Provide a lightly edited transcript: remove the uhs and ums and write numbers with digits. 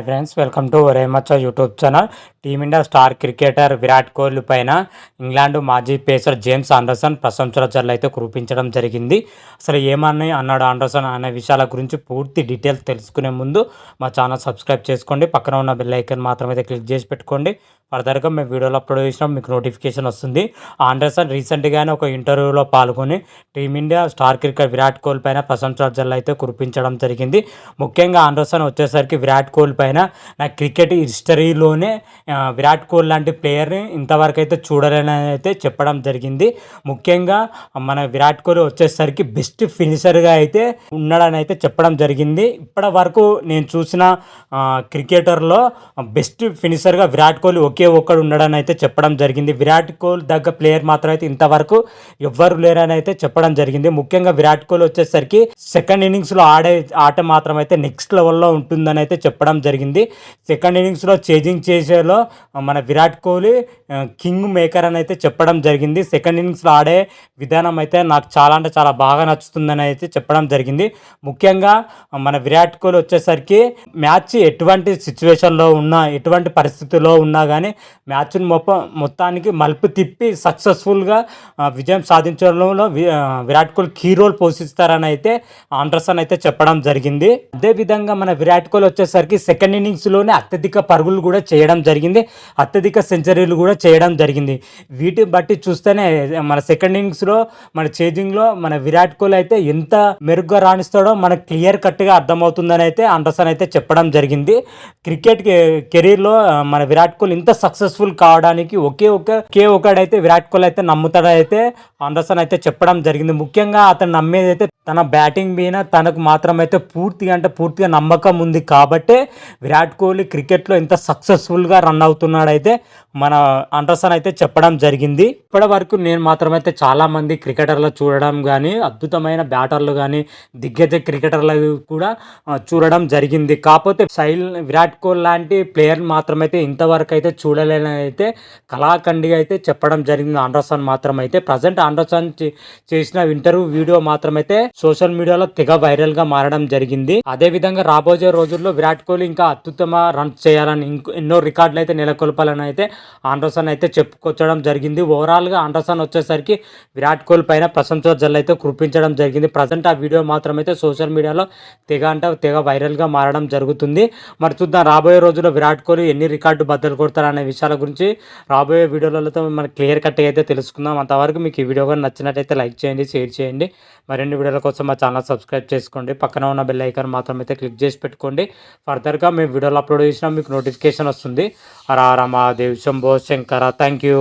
Friends, welcome to ఒరే మచ్చా YouTube channel. Team India star cricketer Virat Kohli పైన England మాజీ పేసర్ జేమ్స్ ఆండర్సన్ ప్రశంసల జల్లు అయితే కురిపించడం జరిగింది. అసలు ఏమని అన్నాడు ఆండర్సన్ అనే విషయాల గురించి పూర్తి డీటెయిల్స్ తెలుసుకునే ముందు మా ఛానల్ సబ్స్క్రైబ్ చేసుకోండి. పక్కన ఉన్న బెల్ ఐకాన్ మాత్రమైతే క్లిక్ చేసి పెట్టుకోండి. ఫర్దర్గా మేము వీడియోలో అప్లోడ్ చేసినా మీకు నోటిఫికేషన్ వస్తుంది. ఆండర్సన్ రీసెంట్గానే ఒక ఇంటర్వ్యూలో పాల్గొని team India star cricketer Virat Kohli పైన ప్రశంసల జల్లు అయితే కురిపించడం జరిగింది. ముఖ్యంగా ఆండర్సన్ వచ్చేసరికి విరాట్ కోహ్లీ పైన నా క్రికెట్ హిస్టరీలోనే విరాట్ కోహ్లీ లాంటి ప్లేయర్ని ఇంతవరకు అయితే చూడలేనని అయితే చెప్పడం జరిగింది. ముఖ్యంగా మన విరాట్ కోహ్లీ వచ్చేసరికి బెస్ట్ ఫినిషర్గా అయితే ఉన్నాడని అయితే చెప్పడం జరిగింది. ఇప్పటి వరకు నేను చూసిన క్రికెటర్లో బెస్ట్ ఫినిషర్గా విరాట్ కోహ్లీ ఒకే ఒక్కడు ఉన్నాడని అయితే చెప్పడం జరిగింది. విరాట్ కోహ్లీ దగ్గర ప్లేయర్ మాత్రం అయితే ఇంతవరకు ఎవ్వరు లేరని అయితే చెప్పడం జరిగింది. ముఖ్యంగా విరాట్ కోహ్లీ వచ్చేసరికి సెకండ్ ఇన్నింగ్స్లో ఆడే ఆట మాత్రం అయితే నెక్స్ట్ లెవెల్లో ఉంటుందని అయితే చెప్పడం జరిగింది. సెకండ్ ఇన్నింగ్స్లో చేజింగ్ చేసేలో మన విరాట్ కోహ్లీ కింగ్ మేకర్ అని అయితే చెప్పడం జరిగింది. సెకండ్ ఇన్నింగ్స్లో ఆడే విధానం అయితే నాకు చాలా అంటే చాలా బాగా నచ్చుతుందని అయితే చెప్పడం జరిగింది. ముఖ్యంగా మన విరాట్ కోహ్లీ వచ్చేసరికి మ్యాచ్ ఎటువంటి సిచ్యువేషన్లో ఉన్నా, ఎటువంటి పరిస్థితుల్లో ఉన్నా కానీ మ్యాచ్ని మొత్తానికి మలుపు తిప్పి సక్సెస్ఫుల్గా విజయం సాధించడంలో విరాట్ కోహ్లీ కీ రోల్ పోషిస్తారని అయితే ఆండర్సన్ అయితే చెప్పడం జరిగింది. అదేవిధంగా మన విరాట్ కోహ్లీ వచ్చేసరికి సెకండ్ ఇన్నింగ్స్లోనే అత్యధిక పరుగులు కూడా చేయడం జరిగింది, అత్యధిక సెంచరీలు కూడా చేయడం జరిగింది. వీటిని బట్టి చూస్తేనే మన సెకండ్ ఇన్నింగ్స్లో మన చేజింగ్లో మన విరాట్ కోహ్లీ అయితే ఎంత మెరుగ్గా రాణిస్తాడో మనకు క్లియర్ కట్గా అర్థమవుతుందని అయితే ఆండర్సన్ అయితే చెప్పడం జరిగింది. క్రికెట్ కెరీర్లో మన విరాట్ కోహ్లీ ఇంత సక్సెస్ఫుల్ కావడానికి ఒకే ఒకడైతే విరాట్ కోహ్లీ అయితే నమ్ముతాడైతే ఆండర్సన్ అయితే చెప్పడం జరిగింది. ముఖ్యంగా అతను నమ్మేది అయితే తన బ్యాటింగ్ మీద తనకు మాత్రమైతే పూర్తిగా నమ్మకం ఉంది కాబట్టే విరాట్ కోహ్లీ క్రికెట్లో ఇంత సక్సెస్ఫుల్గా రన్ అవుతున్నాడైతే మన ఆండర్సన్ అయితే చెప్పడం జరిగింది. ఇప్పటి వరకు నేను మాత్రమైతే చాలామంది క్రికెటర్లు చూడడం కానీ, అద్భుతమైన బ్యాటర్లు కానీ, దిగ్గజ క్రికెటర్లు కూడా చూడడం జరిగింది. కాకపోతే విరాట్ కోహ్లీ లాంటి ప్లేయర్ మాత్రమైతే ఇంతవరకు అయితే చూడలేని అయితే కళాఖండిగా అయితే చెప్పడం జరిగింది ఆండర్సన్ మాత్రమైతే. ప్రజెంట్ ఆండర్సన్ చేసిన ఇంటర్వ్యూ వీడియో మాత్రమైతే సోషల్ మీడియాలో తెగ వైరల్గా మారడం జరిగింది. అదేవిధంగా రాబోయే రోజుల్లో విరాట్ కోహ్లీ ఇంకా అత్యుత్తమ రన్స్ చేయాలని, ఎన్నో రికార్డులు అయితే నెలకొల్పాలని అయితే ఆండర్సన్ అయితే చెప్పుకొచ్చడం జరిగింది. ఓవరాల్గా ఆండర్సన్ వచ్చేసరికి విరాట్ కోహ్లీ పైన ప్రశంసల జల్లు అయితే కురిపించడం జరిగింది. ప్రజెంట్ ఆ వీడియో మాత్రమైతే సోషల్ మీడియాలో తెగ వైరల్గా మారడం జరుగుతుంది. మరి చూద్దాం రాబోయే రోజుల్లో విరాట్ కోహ్లీ ఎన్ని రికార్డు బద్దలు కొడతారనే విషయాల గురించి రాబోయే వీడియోలతో మనకి క్లియర్ కట్గా అయితే తెలుసుకుందాం. అంతవరకు మీకు ఈ వీడియో కానీ నచ్చినట్టయితే లైక్ చేయండి, షేర్ చేయండి. మరిన్ని వీడియోల కోసం మా ఛానల్ సబ్స్క్రైబ్ చేసుకోండి. పక్కన ఉన్న బెల్ ఐకాన్ మాత్రం అయితే క్లిక్ చేసి పెట్టుకోండి. ఫర్దర్గా మేము వీడియోలు అప్లోడ్ చేసినా మీకు నోటిఫికేషన్ వస్తుంది. హర హర మహాదేవ్, శంభో శంకర. Thank you.